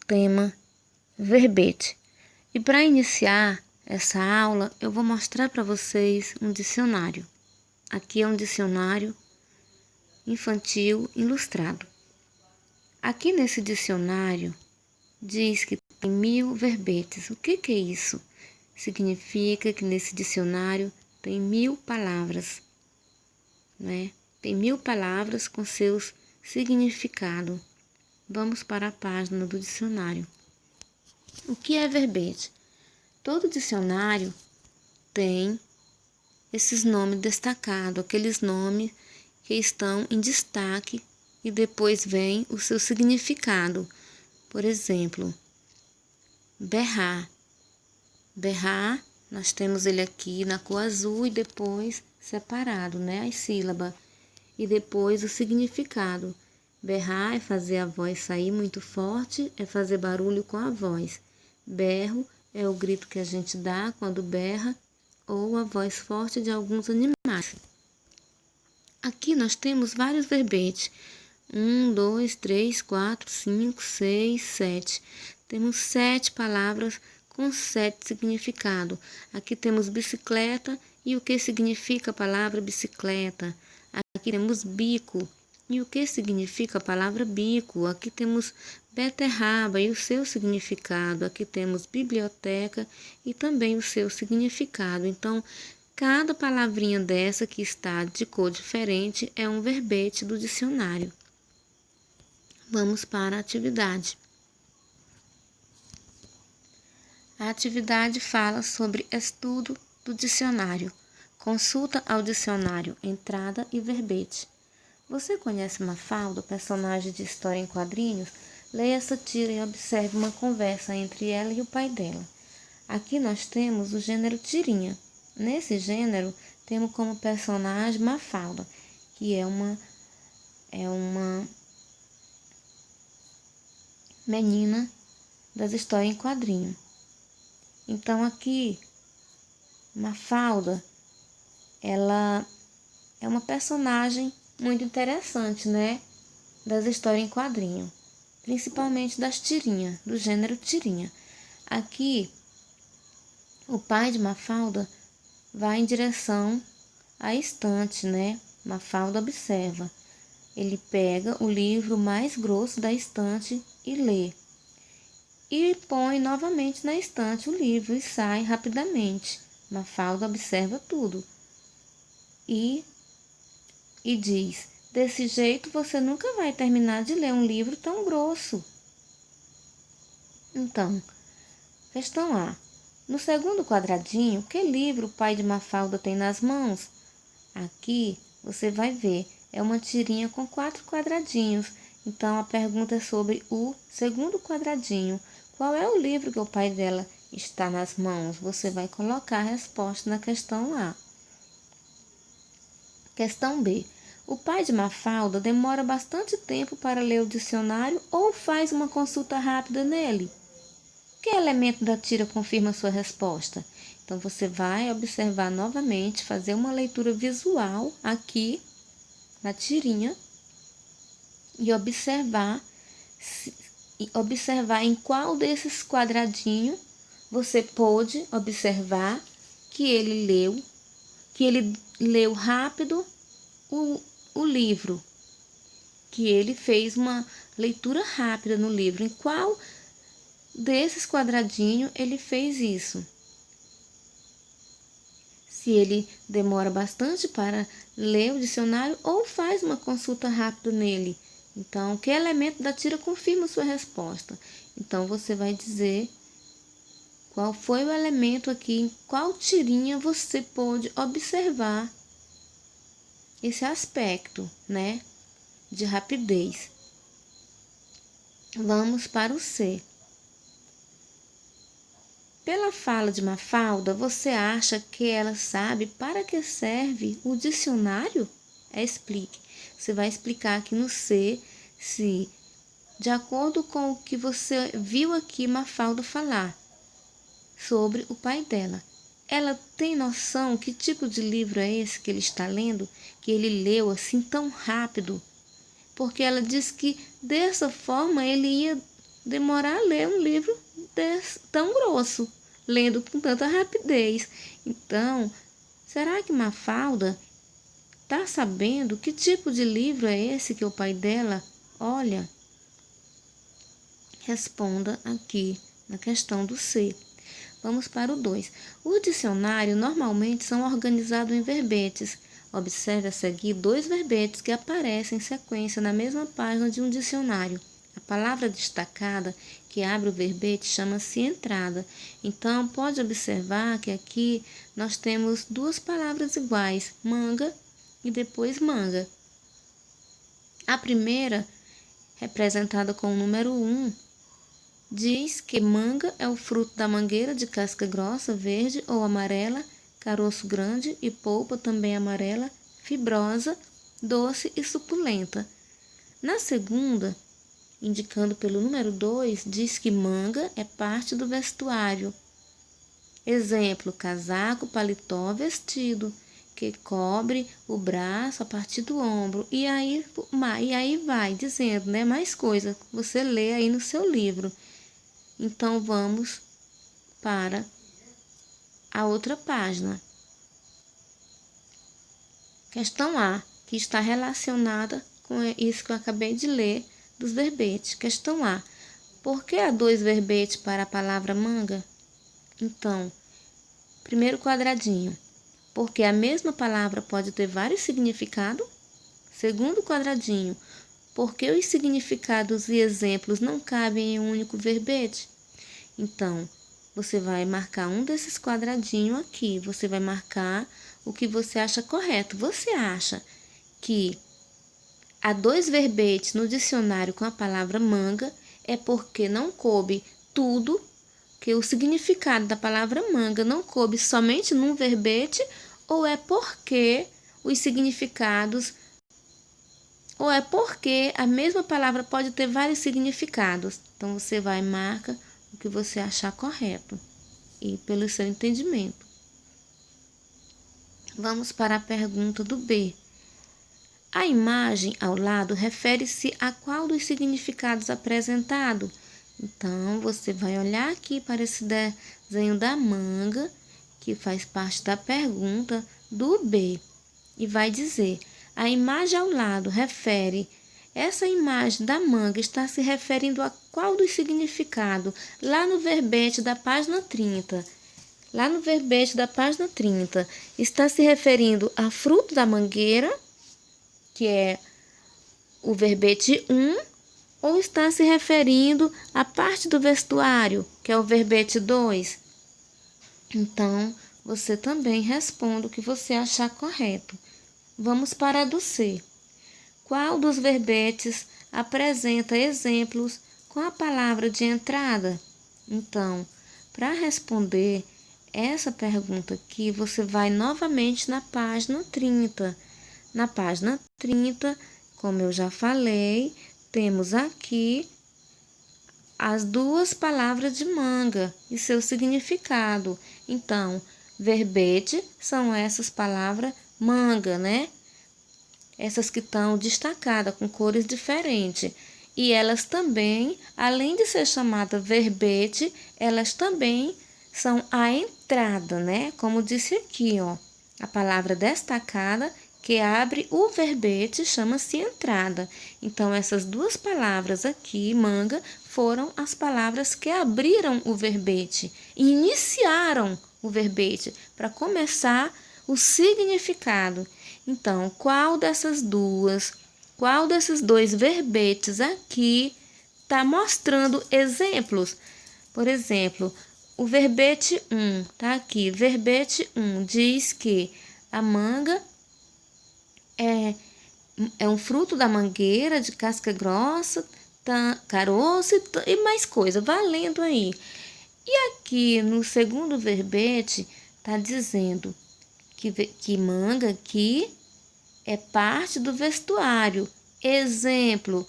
tema verbete. E para iniciar essa aula, eu vou mostrar para vocês um dicionário. Aqui é um dicionário infantil ilustrado. Aqui nesse dicionário diz que tem 1000 verbetes. O que é isso? Significa que nesse dicionário tem 1000 palavras, né? Tem 1000 palavras com seus significados. Vamos para a página do dicionário. O que é verbete? Todo dicionário tem esses nomes destacados, aqueles nomes que estão em destaque e depois vem o seu significado. Por exemplo, berrar. Berrar, nós temos ele aqui na cor azul e depois separado, né? As sílabas. E depois o significado. Berrar é fazer a voz sair muito forte, é fazer barulho com a voz. Berro é o grito que a gente dá quando berra ou a voz forte de alguns animais. Aqui nós temos vários verbetes. 1, 2, 3, 4, 5, 6, 7. Temos 7 palavras com 7 significados. Aqui temos bicicleta e o que significa a palavra bicicleta. Aqui temos bico. E o que significa a palavra bico? Aqui temos beterraba e o seu significado. Aqui temos biblioteca e também o seu significado. Então, cada palavrinha dessa que está de cor diferente é um verbete do dicionário. Vamos para a atividade. A atividade fala sobre estudo do dicionário. Consulta ao dicionário, entrada e verbete. Você conhece Mafalda, personagem de história em quadrinhos? Leia essa tira e observe uma conversa entre ela e o pai dela. Aqui nós temos o gênero tirinha. Nesse gênero, temos como personagem Mafalda, que é uma menina das histórias em quadrinho. Então aqui, Mafalda, ela é uma personagem muito interessante, né? Das histórias em quadrinho, principalmente das tirinhas, do gênero tirinha. Aqui, o pai de Mafalda vai em direção à estante, né? Mafalda observa. Ele pega o livro mais grosso da estante e lê. E põe novamente na estante o livro e sai rapidamente. Mafalda observa tudo e diz: desse jeito você nunca vai terminar de ler um livro tão grosso. Então, questão A. No segundo quadradinho, que livro o pai de Mafalda tem nas mãos? Aqui você vai ver, é uma tirinha com 4 quadradinhos. Então, a pergunta é sobre o segundo quadradinho. Qual é o livro que o pai dela está nas mãos? Você vai colocar a resposta na questão A. Questão B. O pai de Mafalda demora bastante tempo para ler o dicionário ou faz uma consulta rápida nele? Que elemento da tira confirma sua resposta? Então, você vai observar novamente, fazer uma leitura visual aqui na tirinha e observar em qual desses quadradinhos você pôde observar que ele leu rápido o livro, que ele fez uma leitura rápida no livro. Em qual desses quadradinhos ele fez isso? Se ele demora bastante para ler o dicionário ou faz uma consulta rápida nele. Então, que elemento da tira confirma sua resposta? Então, você vai dizer qual foi o elemento aqui, em qual tirinha você pôde observar esse aspecto, né, de rapidez. Vamos para o C. Pela fala de Mafalda, você acha que ela sabe para que serve o dicionário? Explique. Você vai explicar aqui no C se, de acordo com o que você viu aqui Mafalda falar sobre o pai dela, ela tem noção que tipo de livro é esse que ele está lendo, que ele leu assim tão rápido? Porque ela diz que dessa forma ele ia demorar a ler um livro tão grosso, lendo com tanta rapidez. Então, será que Mafalda está sabendo que tipo de livro é esse que o pai dela olha? Responda aqui na questão do C. Vamos para o 2. Os dicionários normalmente são organizados em verbetes. Observe a seguir 2 verbetes que aparecem em sequência na mesma página de um dicionário. A palavra destacada que abre o verbete chama-se entrada. Então, pode observar que aqui nós temos 2 palavras iguais, manga e depois manga. A primeira, representada com o número 1, diz que manga é o fruto da mangueira de casca grossa, verde ou amarela, caroço grande e polpa também amarela, fibrosa, doce e suculenta. Na segunda, indicando pelo número 2, diz que manga é parte do vestuário. Exemplo, casaco, paletó, vestido, que cobre o braço a partir do ombro. E aí vai dizendo, né? Mais coisa, você lê aí no seu livro. Então, vamos para a outra página. Questão A, que está relacionada com isso que eu acabei de ler dos verbetes. Questão A. Por que há 2 verbetes para a palavra manga? Então, primeiro quadradinho. Porque a mesma palavra pode ter vários significados. Segundo quadradinho. Porque os significados e exemplos não cabem em um único verbete? Então, você vai marcar um desses quadradinhos aqui. Você vai marcar o que você acha correto. Você acha que há 2 verbetes no dicionário com a palavra manga é porque não coube tudo, que o significado da palavra manga não coube somente num verbete, ou é porque os significados, ou é porque a mesma palavra pode ter vários significados. Então, você vai e marca o que você achar correto e pelo seu entendimento. Vamos para a pergunta do B. A imagem ao lado refere-se a qual dos significados apresentados? Então, você vai olhar aqui para esse desenho da manga, que faz parte da pergunta do B, e vai dizer, a imagem ao lado refere, essa imagem da manga está se referindo a qual dos significados? Lá no verbete da página 30. Lá no verbete da página 30, está se referindo a fruto da mangueira, que é o verbete 1, ou está se referindo à parte do vestuário, que é o verbete 2? Então, você também responde o que você achar correto. Vamos para a do C. Qual dos verbetes apresenta exemplos com a palavra de entrada? Então, para responder essa pergunta aqui, você vai novamente na página 30. Na página 30, como eu já falei, temos aqui as 2 palavras de manga e seu significado. Então, verbete são essas palavras manga, né? Essas que estão destacadas com cores diferentes. E elas também, além de ser chamada verbete, elas também são a entrada, né? Como disse aqui, ó, a palavra destacada que abre o verbete chama-se entrada. Então, essas 2 palavras aqui, manga, foram as palavras que abriram o verbete e iniciaram o verbete para começar o significado. Então, qual desses 2 verbetes aqui está mostrando exemplos? Por exemplo, o verbete 1, tá aqui, verbete 1 diz que a manga é um fruto da mangueira de casca grossa, caroço e mais coisa, valendo aí. E aqui no segundo verbete está dizendo que manga aqui é parte do vestuário. Exemplo,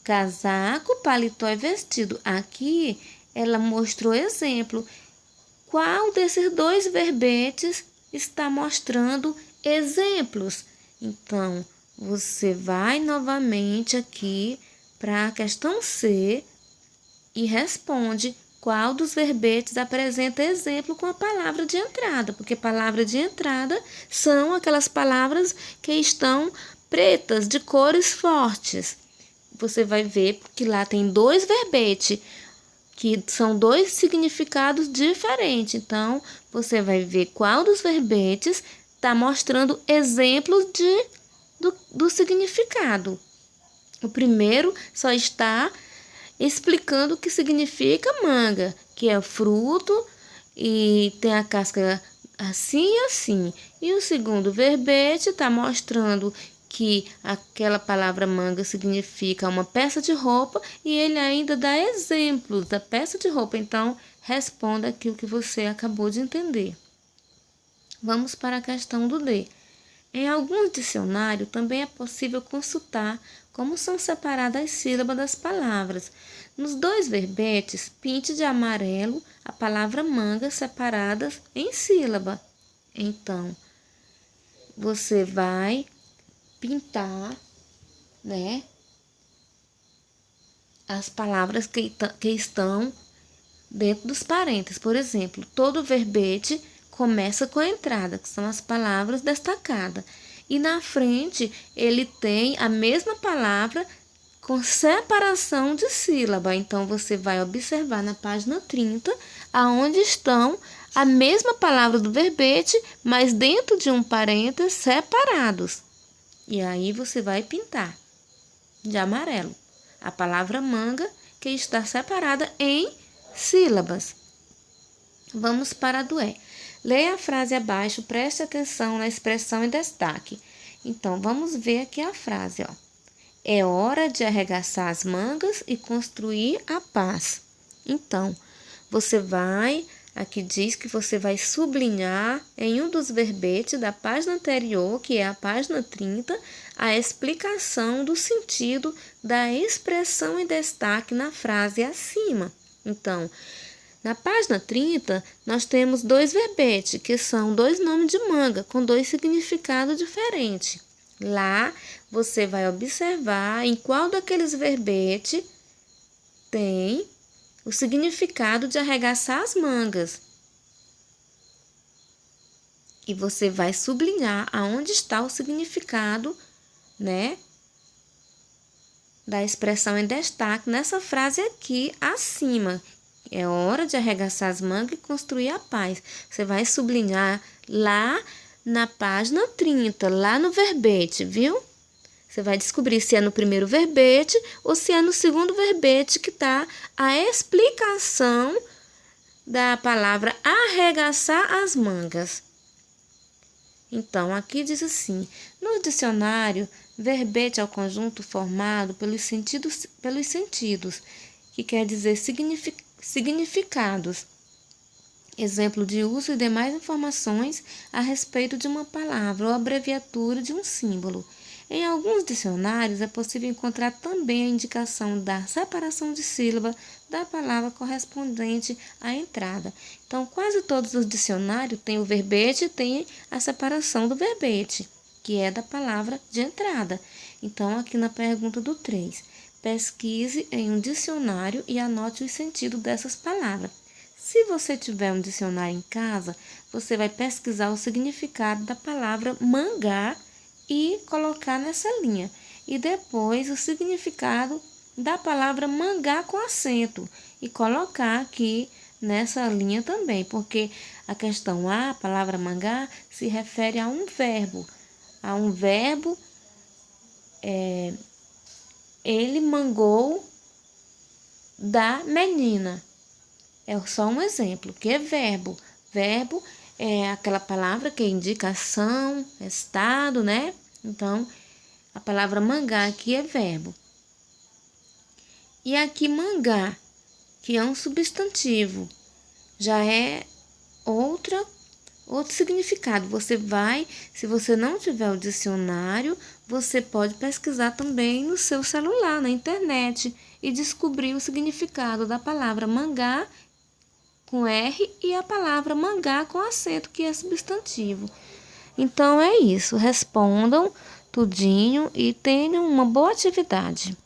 casaco, paletó e vestido. Aqui ela mostrou exemplo. Qual desses 2 verbetes está mostrando exemplos? Então, você vai novamente aqui para a questão C e responde qual dos verbetes apresenta exemplo com a palavra de entrada, porque palavra de entrada são aquelas palavras que estão pretas, de cores fortes. Você vai ver que lá tem 2 verbetes, que são 2 significados diferentes. Então, você vai ver qual dos verbetes está mostrando exemplos do significado. O primeiro só está explicando o que significa manga, que é fruto e tem a casca assim e assim. E o segundo verbete está mostrando que aquela palavra manga significa uma peça de roupa e ele ainda dá exemplos da peça de roupa. Então, responda aquilo que você acabou de entender. Vamos para a questão do D. Em alguns dicionários também é possível consultar como são separadas as sílabas das palavras. Nos 2 verbetes, pinte de amarelo a palavra manga separadas em sílaba. Então, você vai pintar, né, as palavras que estão dentro dos parênteses. Por exemplo, todo verbete começa com a entrada, que são as palavras destacadas. E na frente ele tem a mesma palavra com separação de sílaba. Então, você vai observar na página 30, aonde estão a mesma palavra do verbete, mas dentro de um parênteses separados. E aí você vai pintar de amarelo a palavra manga, que está separada em sílabas. Vamos para a do E. Leia a frase abaixo, preste atenção na expressão em destaque. Então, vamos ver aqui a frase, ó. É hora de arregaçar as mangas e construir a paz. Então, aqui diz que você vai sublinhar em um dos verbetes da página anterior, que é a página 30, a explicação do sentido da expressão em destaque na frase acima. Então, na página 30, nós temos 2 verbetes, que são 2 nomes de manga, com 2 significados diferentes. Lá, você vai observar em qual daqueles verbetes tem o significado de arregaçar as mangas. E você vai sublinhar aonde está o significado, né, da expressão em destaque nessa frase aqui acima. É hora de arregaçar as mangas e construir a paz. Você vai sublinhar lá na página 30, lá no verbete, viu? Você vai descobrir se é no primeiro verbete ou se é no segundo verbete que está a explicação da palavra arregaçar as mangas. Então, aqui diz assim: no dicionário, verbete é o conjunto formado pelos sentidos, que quer dizer significados, exemplo de uso e demais informações a respeito de uma palavra ou abreviatura de um símbolo. Em alguns dicionários é possível encontrar também a indicação da separação de sílaba da palavra correspondente à entrada. Então, quase todos os dicionários têm o verbete e têm a separação do verbete, que é da palavra de entrada. Então, aqui na pergunta do 3, pesquise em um dicionário e anote o sentido dessas palavras. Se você tiver um dicionário em casa, você vai pesquisar o significado da palavra mangá e colocar nessa linha. E depois o significado da palavra mangá com acento e colocar aqui nessa linha também, porque a questão A, a palavra mangá, se refere a um verbo. Ele mangou da menina. É só um exemplo, que é verbo. Verbo é aquela palavra que indica ação, estado, né? Então, a palavra mangá aqui é verbo. E aqui mangá, que é um substantivo, já é outro significado. Se você não tiver o dicionário, você pode pesquisar também no seu celular, na internet, e descobrir o significado da palavra mangá com R e a palavra mangá com acento, que é substantivo. Então é isso, respondam tudinho e tenham uma boa atividade.